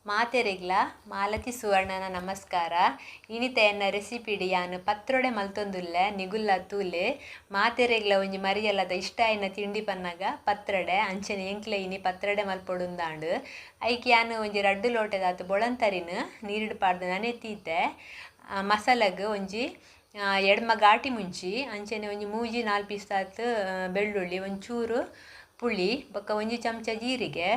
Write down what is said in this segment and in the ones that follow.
ಮಾತೆರೆಗ್ಲ ಮಾಲತಿ ಸುವರ್ಣನ ನಮಸ್ಕಾರ. ಇನಿತೆಯನ್ನ ರೆಸಿಪಿಡಿ ಯಾನು ಪತ್ರೊಡೆ ಮಲ್ತೊಂದುಲ್ಲೆ ನಿಗುಲ್ಲ ತೂಲೆ ಮಾತೆರೆಗ್ಲ ಒಂಜಿ ಮರಿಯಲ್ಲದ ಇಷ್ಟ ಆಯ್ನ ತಿಂಡಿ ಪನ್ನಗ ಪತ್ರೊಡೆ ಅಂಚನೆ ಎಂಕ್ಲೆ ಇನಿ ಪತ್ರೊಡೆ ಮಲ್ಪೊಡುಂದಾಂಡು ಐಕ್ ಯಾನು ಒಂಜಿ ರಡ್ಡು ಲೋಟದಾತು ಬೊಳಂತರಿನ ನೀರಿಡು ಪಾಡ್ದು ನನೆತೀತೆ ಮಸಾಲಗ್ ಒಂಜಿ ಎಡ್ಮ ಗಾಟಿ ಮುಂಚಿ ಅಂಚನೆ ಒಂಜಿ ಮೂಜಿ 4 ಪೀಸಾತ್ ಬೆಳ್ಳುಳ್ಳಿ ಒಂಚೂರು ಪುಳಿ ಬೊಕ್ಕ ಒಂಜಿ ಚಮಚ ಜೀರಿಗೆ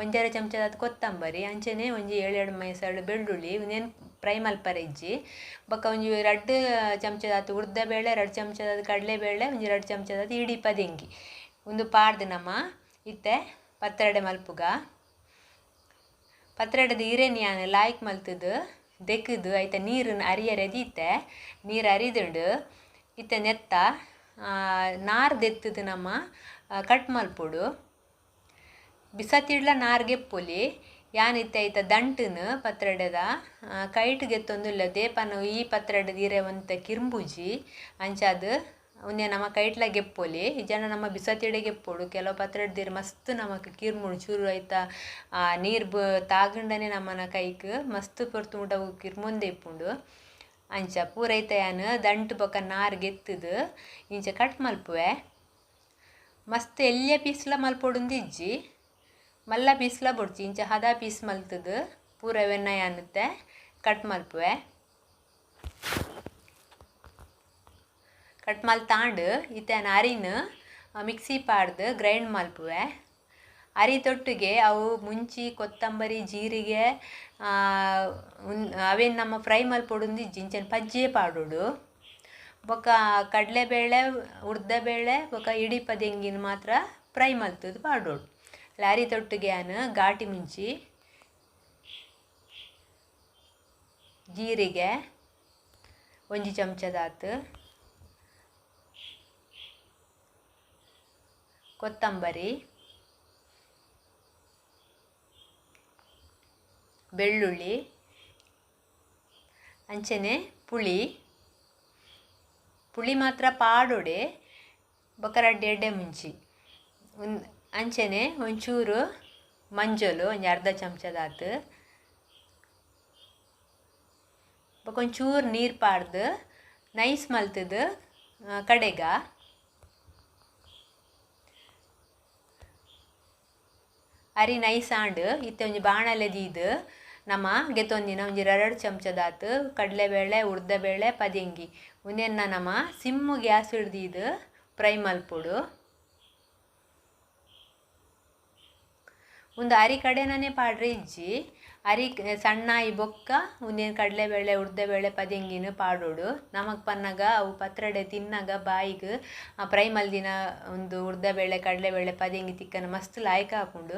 ಒಂಜರ ಚಮಚದಾದ ಕೊತ್ತಂಬರಿ ಅಂಚನೆ ಒಂಜಿ 7 ಮೈಸಳು ಬೆಳ್ಳುಳ್ಳಿ ಉಂದೇನು ಫ್ರೈ ಮಲ್ಪರೆ ಇಜ್ಜಿ ಬೊಕ್ಕ ಒಂಜಿ 2 ಚಮಚದಾದ ಉರ್ದಬೇಳೆ 2 ಚಮಚದಾದ ಕಡಲೆಬೇಳೆ ಒಂಜಿ 2 ಚಮಚದಾದ ಇಡಿ ಪದೆಂಗಿ ಒಂದು ಪಾಡ್ದು ನಮ್ಮ ಇತ್ತೆ ಪತ್ರೊಡೆ ಮಲ್ಪುಗ ಪತ್ರೊಡೆದ ಇರೇನಿ ಯಾನು ಲಾಯ್ಕ್ ಮಲ್ತದು ದೆಕ್ಕದು ಐತೆ ನೀರು ಅರಿಯರೆ ದೀತೆ ನೀರು ಅರಿದುಂಡು ಇತ್ತೆ ನೆತ್ತ ನಾರು ದೆತ್ತದು ನಮ್ಮ ಕಟ್ ಮಲ್ಪೊಡು ಬಿಸತಿಡ್ಲ ನಾರ್ಗೆಪ್ಪೊಲಿ ಯಾನಿತ್ತೆ ಐತ ದಂಟನು ಪತ್ರೊಡೆದ ಕೈಟ್ ಗೆತ್ತೊಂದುಲ್ಲ ದೇಪನು ಈ ಪತ್ರೊಡೆದ ಇರೆವಂತ ಕಿರ್ಂಬುಜಿ ಅಂಚಾದು ಉನ್ನೆ ನಮ್ಮ ಕೈಟ್ಲ ಗೆಪ್ಪೊಲಿ ಈ ಜನ ನಮ್ಮ ಬಿಸತಿಡೆ ಗೆಪ್ಪೊಡು ಕೆಲವು ಪತ್ರೊಡೆದಿರು ಮಸ್ತ್ ನಮಕ್ ಕಿರ್ಮುಡು ಚೂರು ಐತ ನೀರು ತಾಗಂಡನೆ ನಮ್ಮನ ಕೈಕ್ ಮಸ್ತ್ ಪೊರ್ತು ಮುಟವು ಕಿರ್ಮುಂದೆ ಇಪ್ಪುಂಡು ಅಂಚ ಪೂರೈತ ಯಾನು ದಂಟು ಬೊಕ್ಕ ನಾರು ಗೆತ್ತದು ಇಂಚ ಕಟ್ ಮಲ್ಪುವೆ ಮಸ್ತ್ ಎಲ್ಯ ಪೀಸ್ಲ ಮಲ್ಪೊಡುಂದು ಇಜ್ಜಿ ಮಲ್ಲ ಪೀಸ್ಲ ಬೊಡ್ಚಿ ಇಂಚ ಹದ ಪೀಸ್ ಮಲ್ತದು ಪೂರ ವೆನ್ನ ಯಾನುತ್ತೆ ಕಟ್ ಮಲ್ಪುವೆ ಕಟ್ ಮಲ್ತಾಂಡು ಇತ್ತೇನು ಅರಿನ ಮಿಕ್ಸಿ ಪಾಡ್ದು ಗ್ರೈಂಡ್ ಮಲ್ಪುವೆ ಅರಿ ತೊಟ್ಟಿಗೆ ಅವು ಮುಂಚಿ ಕೊತ್ತಂಬರಿ ಜೀರಿಗೆ ಅವೇನು ನಮ್ಮ ಫ್ರೈ ಮಲ್ಪೊಡುಂದು ಇಜ್ಜಿ ಇಂಚನೆ ಪಜ್ಜೆ ಪಾಡೋಡು ಬೊಕ್ಕ ಕಡಲೆಬೇಳೆ ಉರ್ದಬೇಳೆ ಬೊಕ್ಕ ಇಡಿ ಪದೆಂಗಿನ ಮಾತ್ರ ಫ್ರೈ ಮಲ್ತದು ಪಾಡೋಡು ಲಾರಿ ತೊಟ್ಟಿಗೆ ಯಾನು ಘಾಟಿ ಮುಂಚಿ ಜೀರಿಗೆ ಒಂಜಿ ಚಮಚದಾತು ಕೊತ್ತಂಬರಿ ಬೆಳ್ಳುಳ್ಳಿ ಅಂಚನೆ ಪುಳಿ ಮಾತ್ರ ಪಾಡೋಡೆ ಬೊಕ್ಕ ರಡ್ಡೆ ಎಡ್ಡೆ ಮುಂಚಿ ಅಂಚನೆ ಒಂಚೂರು ಮಂಜಲು ಒಂಜಿ ಅರ್ಧ ಚಮಚದಾತು ಬೊಕ್ಕ ಒಂಚೂರು ನೀರು ಪಾಡ್ದು ನೈಸ್ ಮಲ್ತದು ಕಡೆಗ ಅರಿ ನೈಸ್ ಆಂಡು ಇತ್ತೆ ಒಂಜಿ ಬಾಣಲೆ ದೀದು ನಮ್ಮ ಗೆತ್ತೊಂದಿನ ಒಂಜಿ 2 ಚಮಚದಾತು ಕಡಲೆಬೇಳೆ ಉರ್ದಬೇಳೆ ಪದೆಂಗಿ ಉಂದೆನ್ನ ನಮ್ಮ ಸಿಮ್ಮು ಗ್ಯಾಸ್ ಹಿಡ್ದಿದ್ದು ಫ್ರೈ ಮಲ್ಪೊಡು ಒಂದು ಅರಿ ಕಡೆನೇ ಪಾಡ್ರೆ ಇಜ್ಜಿ ಅರಿ ಸಣ್ಣ ಈ ಬೊಕ್ಕ ಉಂದೇನು ಕಡಲೆಬೇಳೆ ಉರ್ದಬೇಳೆ ಪದೆಂಗಿನ ಪಾಡೋಡು ನಮಕ್ ಪನ್ನಗ ಅವು ಪತ್ರೊಡೆ ತಿನ್ನಗ ಬಾಯಿಗೆ ಫ್ರೈ ಮಲ್ದಿನ ಒಂದು ಉರ್ದಬೇಳೆ ಕಡಲೆಬೇಳೆ ಪದೆಂಗಿ ತಿಕ್ಕನ ಮಸ್ತ್ ಲಾಯ್ಕ ಹಾಕೊಂಡು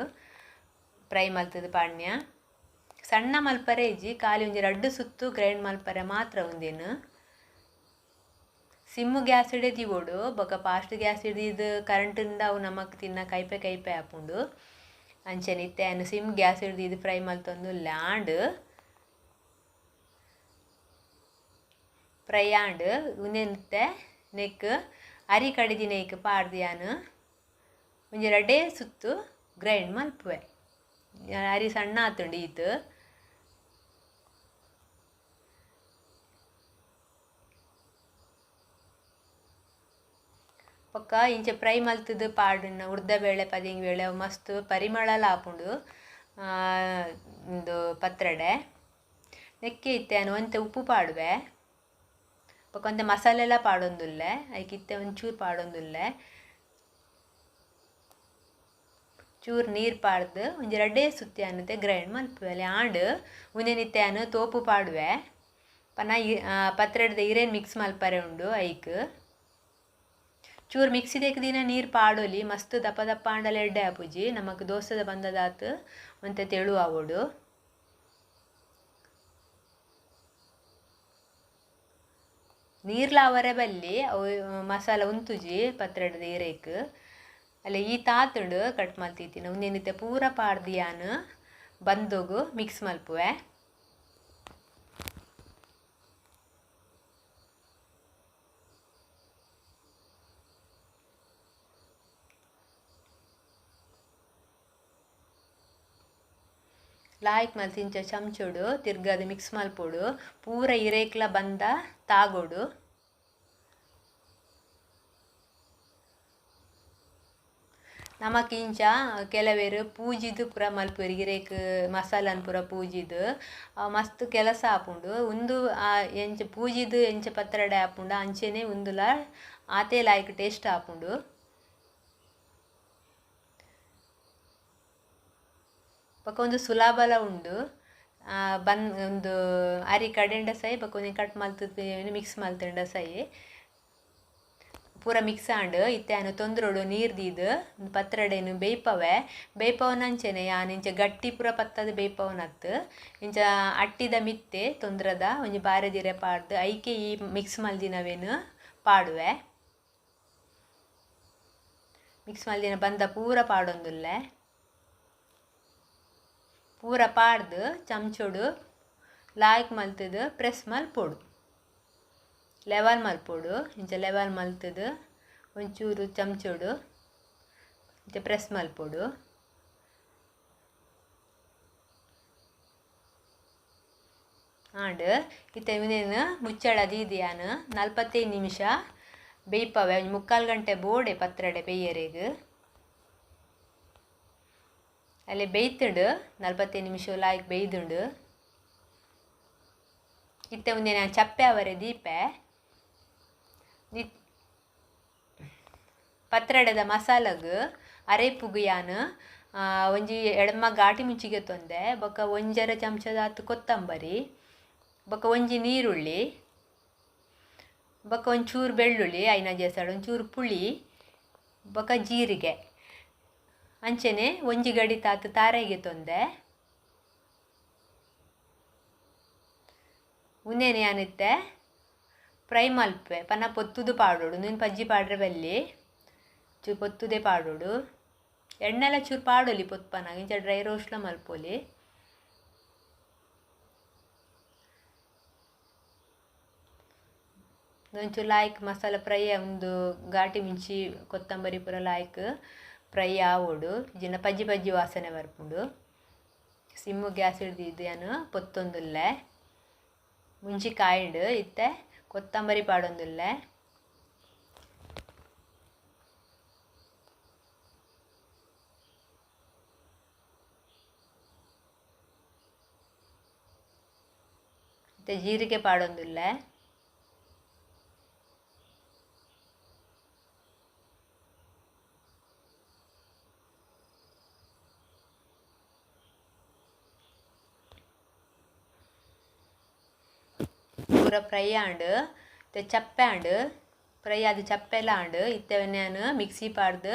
ಫ್ರೈ ಮಲ್ತದು ಪಾಡ್ನ್ಯ ಸಣ್ಣ ಮಲ್ಪರೆ ಇಜ್ಜಿ ಖಾಲಿ ಒಂಜಿ 2 ಸುತ್ತು ಗ್ರೈಂಡ್ ಮಲ್ಪರೆ ಮಾತ್ರ ಉಂದೇನು ಸಿಮ್ಮು ಗ್ಯಾಸ್ ಹಿಡಿದಿಬೋಡು ಬೊಕ್ಕ ಫಾಸ್ಟ್ ಗ್ಯಾಸ್ ಹಿಡಿದು ಕರೆಂಟಿಂದ ಅವು ನಮಕ್ ತಿನ್ನ ಕೈಪೆ ಹಾಪುಂಡು ಅಂಚನೆ ಇತ್ತೆ ಸಿಮ್ ಗ್ಯಾಸ್ ಹಿಡ್ದು ಫ್ರೈ ಮಲ್ತೊಂದು land fry and ಉಂದೆನಿತ್ತೆ neck aari ಕಡಿದಿ neck ಪಾಡ್ದು ಯಾನು ಒಂಜಿ 2 ಸುತ್ತು ಗ್ರೈಂಡ್ ಮಲ್ಪುವೆ ಅರಿ ಸಣ್ಣ ಆತುಂಡು ಈತು ಪೊಕ್ಕ ಇಂಚೆ ಫ್ರೈ ಮಲ್ತದು ಪಾಡಿನ ಉರ್ದಬೇಳೆ ಪದೆಂಗಿ ಬೇಳೆ ಅವು ಮಸ್ತ್ ಪರಿಮಳಲ ಆಪುಂಡು ಒಂದು ಪತ್ರೊಡೆ ನೆಕ್ಕೆ ಇತ್ತೆ ಒಂತೆ ಉಪ್ಪು ಪಾಡುವೆ ಪೊಕ್ಕ ಒಂತೆ ಮಸಾಲೆಲ್ಲ ಪಾಡೊಂದುಲ್ಲೆ ಐಕ್ ಇತ್ತೆ ಒಂಚೂರು ಪಾಡೊಂದುಲ್ಲೆ ಚೂರು ನೀರು ಪಾಡ್ದು ಒಂಜಿ 2 ಸುತ್ತಿ ಅನ್ನತ್ತೆ ಗ್ರೈಂಡ್ ಮಲ್ಪುವೆ ಅಲ್ಲಿ ಆಂಡ್ ಉಂದೇನಿತ್ತೆ ಅನ್ನು ತೋಪು ಪಾಡುವೆ ಪನ್ನ ಪತ್ರೊಡೆದ ಇರೇನು ಮಿಕ್ಸ್ ಮಲ್ಪರೆ ಉಂಡು ಐಕ್ ಚೂರು ಮಿಕ್ಸಿ ದಿನ ನೀರು ಪಾಡೋಲಿ ಮಸ್ತ್ ದಪ್ಪ ದಪ್ಪ ಆಂಡಲ ಎಡ್ಡೆ ಆಪುಜಿ ನಮಕ್ ದೋಸದ ಬಂದದಾತು ಒಂತೆ ತೆಳು ಆವೋಡು ನೀರ್ಲ ಅವರೆ ಬಲ್ಲಿ ಅವು ಮಸಾಲ ಉಂತುಜಿ ಪತ್ರೊಡೆದ ಇರೇಕ್ ಅಲ್ಲ ಈ ತಾತುಂಡು ಕಟ್ ಮಲ್ತಿತ್ತಿನ ಉಂದೇನಿತ್ತೆ ಪೂರ ಪಾಡ್ದು ಯಾನು ಬಂದೋಗು ಮಿಕ್ಸ್ ಮಲ್ಪುವೆ ಲಾಯ್ಕ್ ಮಲ್ತು ಇಂಚ ಚಮಚೋಡು ತಿರ್ಗದು ಮಿಕ್ಸ್ ಮಲ್ಪೋಡು ಪೂರ ಇರೇಕ್ಲ ಬಂದ ತಾಗೋಡು. ನಮಕ್ ಇಂಚ ಕೆಲವೇರು ಪೂಜಿದು ಪೂರ ಮಲ್ಪುವೆರ್ ಇರೇಕ್ ಮಸಾಲನ್ ಪೂರ ಪೂಜಿದು ಮಸ್ತ್ ಕೆಲಸ ಆಪುಂಡು. ಉಂದು ಎಂಚ ಪೂಜಿದು ಎಂಚ ಪತ್ರಡೆ ಆಪುಂಡು ಅಂಚೆನೆ ಉಂದುಲ ಆತೆ ಲಾಯ್ಕ್ ಟೇಸ್ಟ್ ಆಪುಂಡು. ಬೊಕ ಒಂದು ಸುಲಭಲ ಉಂಡು. ಒಂದು ಅರಿ ಕಡೆಂಡ ಸೈ ಬೊಕ ಒಂದು ಕಟ್ ಮಲ್ತು ಮಿಕ್ಸ್ ಮಲ್ತಂಡ ಸೈ ಪೂರ ಮಿಕ್ಸ್ ಆಂಡ್ ಇತ್ತೆ ತೊಂದ್ರೋಡು ನೀರು ದೀದು ಪತ್ರಡೇನು ಬೇಯ್ಪವನಂಚೆನೆ ಯಾನ್ ಇಂಚ ಗಟ್ಟಿ ಪೂರ ಪತ್ತದ ಬೇಯ್ಪವನತ್ತು ಇಂಚ ಅಟ್ಟಿದ ಮಿತ್ತೆ ತೊಂದ್ರದ ಒಂಜಿ ಬಾರೆದಿರೆ ಪಾಡ್ದು ಐಕೆ ಈ ಮಿಕ್ಸ್ ಮಲ್ದಿನವೇನು ಪಾಡುವೆ. ಮಿಕ್ಸ್ ಮಲ್ದಿನ ಬಂದ ಪೂರ ಪಾಡೊಂದುಲ್ಲೆ ಪೂರ ಪಾಡ್ದು ಚಮಚೋಡು ಲಾಯ್ಕ್ ಮಲ್ತದು ಪ್ರೆಸ್ ಮಲ್ಪೋಡು ಲೆವಲ್ ಮಲ್ಪೋಡು. ಇಂಚ ಲೆವಲ್ ಮಲ್ತದು ಒಂಚೂರು ಚಮಚೋಡು ಇಂಚ ಪ್ರೆಸ್ ಮಲ್ಪೋಡು. ಆಂಡ್ ಇತ್ತೆ ಇವನೇನು ಮುಚ್ಚಳ ದೀದಿಯಾನು 45 ನಿಮಿಷ ಬೇಯ್ಪವೆ. ಒಂದು 3/4 ಗಂಟೆ ಬೋಡೆ ಪತ್ರಡೆ ಬೇಯರೆಗ್ ಅಲ್ಲಿ ಬೇಯ್ತುಂಡು 45 ನಿಮಿಷ ಲಾಯ್ಕ್ ಬೇಯ್ದುಂಡು. ಇತ್ತೆ ಮುಂದೆ ನಾನು ಚಪ್ಪೆ ಅವರೆ ದೀಪೆ ಪತ್ರಡದ ಮಸಾಲಗ್ ಅರೆಪುಗು ಯಾನು ಒಂಜಿ ಎಡಮ ಘಾಟಿ ಮುಂಚಿಗೆ ತೊಂದೆ ಬೊಕ ಒಂಜರ ಚಮಚದ ಹತ್ತು ಕೊತ್ತಂಬರಿ ಬೊಕ ಒಂಜಿ ನೀರುಳ್ಳಿ ಬೊಕ ಒಂಚೂರು ಬೆಳ್ಳುಳ್ಳಿ ಐನ ಜೇಸಾಡು ಒಂಚೂರು ಪುಳಿ ಬೊಕ ಜೀರಿಗೆ ಅಂಚೆನೆ ಒಂಜಿ ಗಡಿ ತಾತು ತಾರೆಗೆ ತೊಂದೆ. ಉನ್ನೇನೆ ಯಾನಿತ್ತೆ ಫ್ರೈ ಮಲ್ಪೆ ಪನ್ನ ಪೊತ್ತುದು ಪಾಡೋಡು. ನೀನು ಪಜ್ಜಿ ಪಾಡ್ರೆ ಬಲ್ಲಿ ಚೂರು ಪೊತ್ತುದೇ ಪಾಡೋಡು. ಎಣ್ಣೆಲ್ಲ ಚೂರು ಪಾಡೋಲಿ ಪೊತ್ಪನಾಗ ಇಂಚ ಡ್ರೈ ರೋಸ್ಟ್ಲ ಮಲ್ಪೋಲಿ. ಒಂಚೂರು ಲಾಯ್ಕ್ ಮಸಾಲ ಫ್ರೈ ಒಂದು ಘಾಟಿ ಮಿಂಚಿ ಕೊತ್ತಂಬರಿ ಪೂರ ಲಾಯ್ಕ್ ಫ್ರೈ ಆವೋಡು ಜಿನ ಪಜ್ಜಿ ಪಜ್ಜಿ ವಾಸನೆ ಬರ್ಪುಂಡು. ಸಿಮ್ಮು ಗ್ಯಾಸ್ ಹಿಡ್ದಿದ್ದು ಏನು ಪೊತ್ತೊಂದುಲ್ಲೆ ಮುಂಚಿ ಕಾಯ್ಡು ಇತ್ತೆ ಕೊತ್ತಂಬರಿ ಪಾಡೊಂದುಲ್ಲೆ. ಇತ್ತೆ ಜೀರಿಗೆ ಪಾಡೊಂದುಲ್ಲೆ. ಪೂರ ಫ್ರೈ ಆಂಡು ಇತ್ತೆ ಚಪ್ಪೆ ಆಂಡು ಫ್ರೈ ಆದ ಚಪ್ಪೆಲ್ಲ ಆಂಡು ಇತ್ತೆ ನಾನು ಮಿಕ್ಸಿ ಪಾಡ್ದು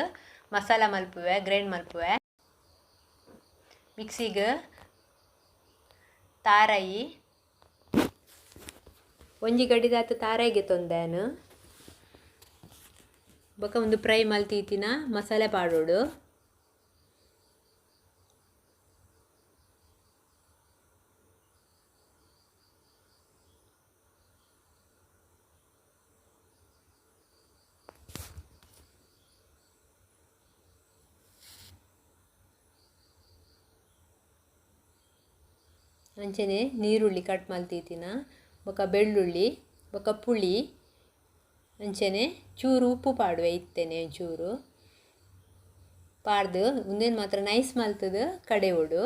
ಮಸಾಲ ಮಲ್ಪುವೆ ಗ್ರೈಂಡ್ ಮಲ್ಪುವೆ. ಮಿಕ್ಸಿಗೆ ತಾರಾಯಿ ಒಂಜಿ ಗಡಿದಾತು ತಾರಾಯಿಗೆ ತೊಂದೇನು ಬೊಕ ಒಂದು ಫ್ರೈ ಮಲ್ತೀತಿನ ಮಸಾಲೆ ಪಾಡೋಡು. ಅಂಚನೆ ನೀರುಳ್ಳಿ ಕಟ್ ಮಲ್ತೀತಿನ ಬೊಕ ಬೆಳ್ಳುಳ್ಳಿ ಬೊಕ ಪುಳಿ ಅಂಚನೆ ಚೂರು ಉಪ್ಪು ಪಾಡುವೆ ಇತ್ತೇನೆ ಒಂಚೂರು ಪಾಡ್ದು ಉಂದೇನು ಮಾತ್ರ ನೈಸ್ ಮಲ್ತದು ಕಡೆ ಒಡು.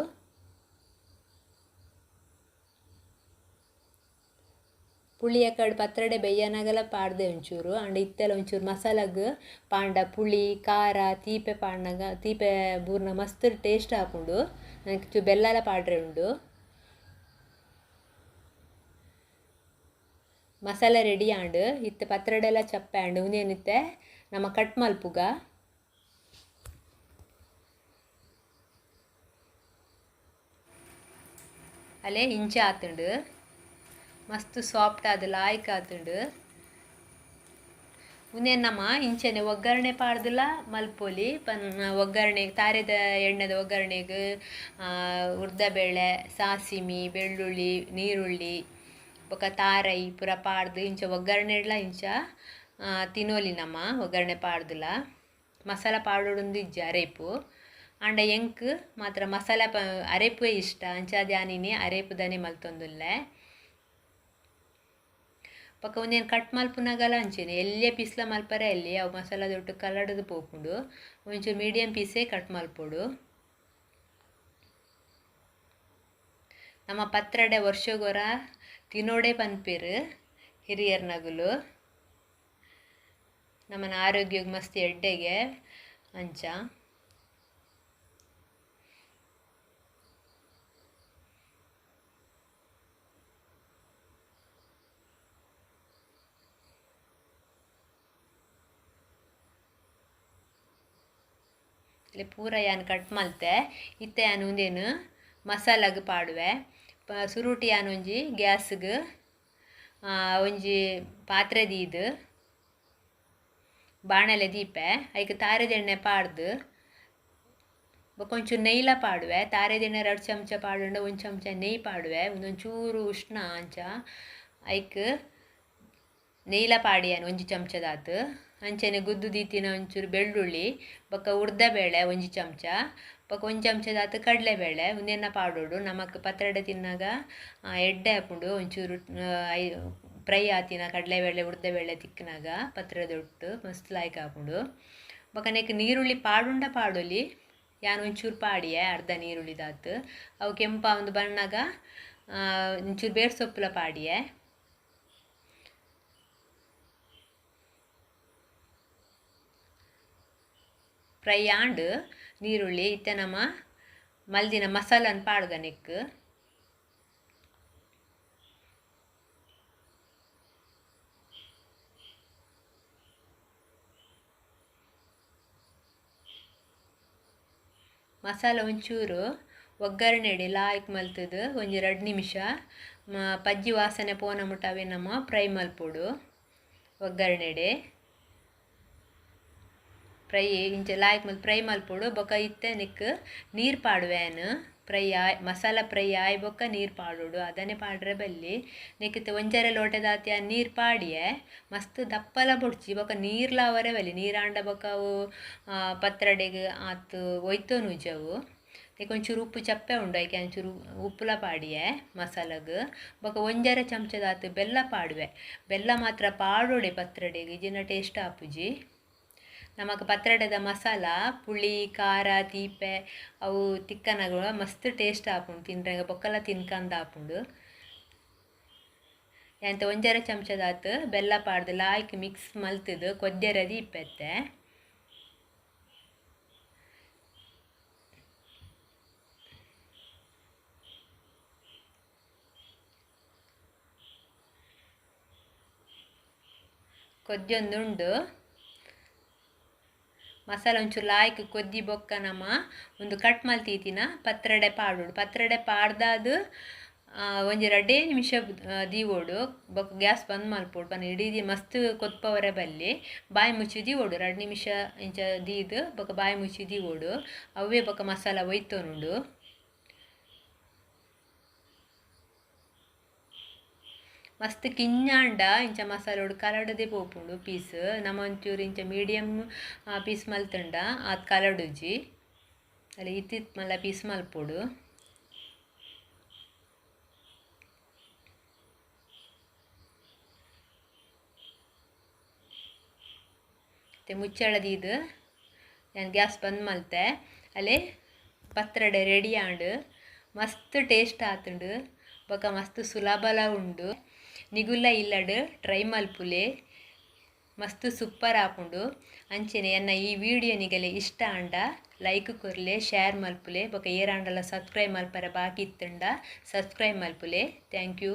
ಪುಳಿ ಕಡೆ ಪತ್ರಡೆ ಬೇಯ್ಯನಾಗೆಲ್ಲ ಪಾಡ್ದೆ ಒಂಚೂರು ಅಂಡ್ ಇತ್ತೆಲ್ಲ ಒಂಚೂರು ಮಸಾಲಾಗ ಪಾಂಡ ಪುಳಿ ಖಾರ ತೀಪೆ ಪಾಡ್ನಾಗ ತೀಪೆ ಬೂರ್ನ ಮಸ್ತ್ ಟೇಸ್ಟ್ ಹಾಕೊಂಡು ನನಗೆ ಬೆಲ್ಲ ಎಲ್ಲ ಪಾಡ್ರೆ ಉಂಡು. ಮಸಾಲೆ ರೆಡಿ ಆಂಡು ಇತ್ತೆ ಪತ್ರಡೆಲ್ಲ ಚಪ್ಪೆ ಆಂಡು ಉಂದೇನಿತ್ತೆ ನಮ್ಮ ಕಟ್ ಮಲ್ಪುಗ ಅಲ್ಲೇ ಇಂಚೆ ಆತುಂಡು ಮಸ್ತ್ ಸಾಫ್ಟ್ ಆದ ಲಾಯ್ಕ್ ಆತುಂಡು. ಉಂದೇನು ನಮ್ಮ ಇಂಚೆನೆ ಒಗ್ಗರಣೆ ಪಾಡ್ದಿಲ್ಲ ಮಲ್ಪೋಲಿ ಒಗ್ಗರಣೆ ತಾರೆದ ಎಣ್ಣೆದ ಒಗ್ಗರಣೆಗೆ ಉರ್ದಬೇಳೆ ಸಾಸಿಮಿ ಬೆಳ್ಳುಳ್ಳಿ ನೀರುಳ್ಳಿ ಬೊಕ ತಾರೈ ಪೂರ ಪಾಡ್ದು ಇಂಚ ಒಗ್ಗರಣೆ ಇಡ್ಲ ಇಂಚ ತಿನ್ನೋಲಿ ನಮ್ಮ ಒಗ್ಗರಣೆ ಪಾಡ್ದಿಲ್ಲ ಮಸಾಲ ಪಾಡೋಡೊಂದು ಇಜ್ಜ ರೇಪು ಆಂಡ ಎಂಕ್ ಮಾತ್ರ ಮಸಾಲ ಅರೆಪುವೆ ಇಷ್ಟ ಅಂಚಾದ ಯಾನಿನಿ ಅರೆಪುದನೆ ಮಲ್ತೊಂದುಲ್ಲೆ ಪಕ್ಕ ಒಂದೇನು ಕಟ್ ಮಲ್ಪುನಾಗಲ ಅಂಚೇನೆ ಎಲ್ಲೇ ಪೀಸ್ಲ ಮಲ್ಪರೆ ಎಲ್ಲಿ ಅವು ಮಸಾಲದೊಟ್ಟು ಕಲಡದು ಪೋಪುಂಡು ಒಂಚೂರು ಮೀಡಿಯಂ ಪೀಸೇ ಕಟ್ ಮಲ್ಪೊಡು. ನಮ್ಮ ಪತ್ರಡೆ ವರ್ಷಗೊರ ತಿನ್ನೋಡೆ ಪನ್ಪೇರು ಹಿರಿಯರ್ ನಗುಲು ನಮ್ಮನ ಆರೋಗ್ಯಕ್ಕೆ ಮಸ್ತ್ ಎಡ್ಡೆಗೆ ಅಂಚ. ಇಲ್ಲಿ ಪೂರ ಯಾನ್ ಕಟ್ ಮಲ್ತೆ ಇತ್ತೆ ಯಾನು ಒಂದೇನು ಮಸಾಲಾಗ ಪಾಡುವೆ ಸುರುಟಿ ಯಾನು ಒಂಜಿ ಗ್ಯಾಸ್ಗೆ ಒಂಜಿ ಪಾತ್ರೆ ದೀದು ಬಾಣಲೆ ದೀಪೆ ಐಕೆ ತಾರೆದೆಣ್ಣೆ ಪಾಡ್ದು ಒಂಚೂರು ನೆಯ್ಲ ಪಾಡುವೆ ತಾರೆದೆಣ್ಣೆ 2 ಚಮಚ ಪಾಡುಂಡ 1 ಚಮಚ ನೆಯ್ ಪಾಡುವೆ ಒಂದೊಂಚೂರು ಉಷ್ಣ ಅಂಚ ಐಕ್ ನೆಯ್ಲ ಪಾಡಿಯಾನು 1 ಚಮಚದಾತು ಅಂಚೆನೆ ಗುದ್ದು ದೀತಿನ ಒಂಚೂರು ಬೆಳ್ಳುಳ್ಳಿ ಬೊಕ್ಕ ಉರ್ದಬೇಳೆ 1 ಚಮಚ ಬೊಕ್ಕ 1 ಚಮಚದಾತು ಕಡಲೆಬೇಳೆ ಒಂದೆನ್ನ ಪಾಡೋಡು ನಮಕ್ ಪತ್ರೊಡೆ ತಿನ್ನಾಗ ಎಡ್ಡೆ ಹಾಕೊಂಡು ಒಂಚೂರು ಫ್ರೈ ಆತಿನ ಕಡಲೆಬೇಳೆ ಉರ್ದಬೇಳೆ ತಿಕ್ಕನಾಗ ಪತ್ರದೊಟ್ಟು ಮಸ್ತ್ ಲಾಯ್ಕ್ ಹಾಕೊಂಡು ಬೊಕ್ಕ ನೆಕ್ ನೀರುಳ್ಳಿ ಪಾಡುಂಡ ಪಾಡೊಲಿ ಯಾನು ಒಂಚೂರು ಪಾಡಿಯೆ ಅರ್ಧ ನೀರುಳ್ಳಿದಾತು ಅವು ಕೆಂಪ ಒಂದು ಬಣ್ಣಾಗ ಒಂಚೂರು ಬೇರ್ ಸೊಪ್ಪುಲ ಪಾಡಿಯೆ ಫ್ರೈ ಆಂಡ್ ನೀರುಳ್ಳಿ ಇತ್ತೆ ನಮ್ಮ ಮಲ್ದಿನ ಮಸಾಲನ್ ಪಾಡ್ಗ ನೆಕ್ ಮಸಾಲ ಒಂಚೂರು ಒಗ್ಗರಣೆಡೆ ಲಾಯ್ಕ್ ಮಲ್ತದು ಒಂಜಿ 2 ನಿಮಿಷ ಪಜ್ಜಿ ವಾಸನೆ ಪೋನ ಮುಟ್ಟವೆ ನಮ್ಮ ಫ್ರೈ ಮಲ್ಪೊಡು ಒಗ್ಗರಣೆಡೆ ಫ್ರೈ ಇಂಚ ಲಾಯ್ಕ್ ಮಲ್ ಫ್ರೈ ಮಲ್ಪೊಡು ಬೊಕ್ಕ ಇತ್ತೆ ನೆಕ್ ನೀರು ಪಾಡುವೆನು ಫ್ರೈ ಮಸಾಲ ಫ್ರೈ ಆಯ್ ಬೊಕ್ಕ ನೀರು ಪಾಡೋಡು ಅದನ್ನೇ ಪಾಡ್ರೆ ಬಲ್ಲಿ ನೆಕ್ಕಿತ್ತು 1 ಲೋಟದಾತಿ ಆ ನೀರು ಪಾಡಿಯೆ ಮಸ್ತ್ ದಪ್ಪಲ ಬೊಡ್ಚಿ ಬೊಕ್ಕ ನೀರ್ಲ ಅವರೇ ಬಲ್ಲಿ ನೀರಾಂಡ ಬೊಕ್ಕ ಅವು ಪತ್ರಡೆಗೆ ಆತು ಒಯ್ತು ನುಜವು ನೆಕ್ ಒಂಚೂರು ಉಪ್ಪು ಚಪ್ಪೆ ಉಂಡು ಐಕೆ ಒಂಚೂರು ಉಪ್ಪುಲ ಪಾಡಿಯೆ ಮಸಾಲಗ್ ಬೊಕ್ಕ 1 ಚಮಚದಾತು ಬೆಲ್ಲ ಪಾಡುವೆ ಬೆಲ್ಲ ಮಾತ್ರ ಪಾಡೋಡೆ ಪತ್ರಡೆಗೆ ಇಜಿನ ಟೇಸ್ಟ್ ಆಪುಜಿ ನಮಕ್ ಪತ್ರಡೆದ ಮಸಾಲ ಪುಳಿ ಖಾರ ತೀಪೆ ಅವು ತಿಕ್ಕನಗಳು ಮಸ್ತ್ ಟೇಸ್ಟ್ ಆಪುಂಡು ತಿನ್ರೆ ಬೊಕ್ಕಲ ತಿನ್ಕಂದ ಆಪುಂಡು ಎಂತ 1 ಚಮಚದಾತು ಬೆಲ್ಲ ಪಾಡ್ದು ಲಾಯ್ಕ್ ಮಿಕ್ಸ್ ಮಲ್ತದು ಕೊದ್ದೆರದಿ ಇಪ್ಪೆತ್ತೆ ಕೊದ್ದೊಂದುಂಡು ಮಸಾಲ ಒಂಚೂರು ಲಾಯ್ಕ್ ಕೊದ್ದಿ ಬೊಕ್ಕ ನಮ್ಮ ಒಂದು ಕಟ್ ಮಲ್ತೀತಿನ ಪತ್ರಡೆ ಪಾಡೋಡು ಪತ್ರಡೆ ಪಾಡ್ದಾದು ಒಂಜಿ 2 ನಿಮಿಷ ದೀವೋಡು ಬೊಕ್ಕ ಗ್ಯಾಸ್ ಬಂದ್ ಮಲ್ಪೋಡು ಪನ್ನ ಇಡೀ ಮಸ್ತ್ ಕೊತ್ಪವರೆ ಬಲ್ಲಿ ಬಾಯಿ ಮುಚ್ಚಿ ದೀವೋಡು 2 ನಿಮಿಷ ಇಂಚ ದೀದು ಬೊಕ್ಕ ಬಾಯಿ ಮುಚ್ಚಿ ದೀವೋಡು ಅವೇ ಬೊಕ್ಕ ಮಸಾಲ ಒಯ್ತೋನುಂಡು ಮಸ್ತ್ ಕಿಂಜಾಂಡ ಇಂಚ ಮಸಾಲೋಡು ಕಲಡದೆ ಪೋಪುಂಡು ಪೀಸ್ ನಮ್ಮ ಒಂಚೂರು ಇಂಚ ಮೀಡಿಯಮ್ ಪೀಸ್ ಮಲ್ತಂಡ ಅದು ಕಲಡುಜಿ ಅಲ್ಲಿ ಇತ್ತಿತ್ ಮಲ್ಲ ಪೀಸ್ ಮಲ್ಪೋಡು ಮತ್ತು ಮುಚ್ಚಳದೀದು ನಾನು ಗ್ಯಾಸ್ ಬಂದ್ ಮಲ್ತೆ ಅಲ್ಲೇ ಪತ್ರಡೆ ರೆಡಿ ಆಂಡು ಮಸ್ತ್ ಟೇಸ್ಟ್ ಆತುಂಡು ಬೊಕ್ಕ ಮಸ್ತ್ ಸುಲಭಲ ಉಂಡು ನಿಗುಲ್ಲ ಇಲ್ಲಡು ಟ್ರೈ ಮಲ್ಪುಲೆ ಮಸ್ತ್ ಸೂಪರ್ ಆಪುಂಡು ಅಂಚೆನೆ ಎನ್ನ ಈ ವಿಡಿಯೋ ನಿಗಲೆ ಇಷ್ಟ ಆಂಡ ಲೈಕ್ ಕೊರ್ಲೆ ಶೇರ್ ಮಲ್ಪುಲೆ ಬೊಕ್ಕ ಏರಾಂಡಲ ಸಬ್ಸ್ಕ್ರೈಬ್ ಮಲ್ಪರೆ ಬಾಕಿ ಇತ್ತುಂಡ ಸಬ್ಸ್ಕ್ರೈಬ್ ಮಲ್ಪುಲೆ ಥ್ಯಾಂಕ್ ಯು.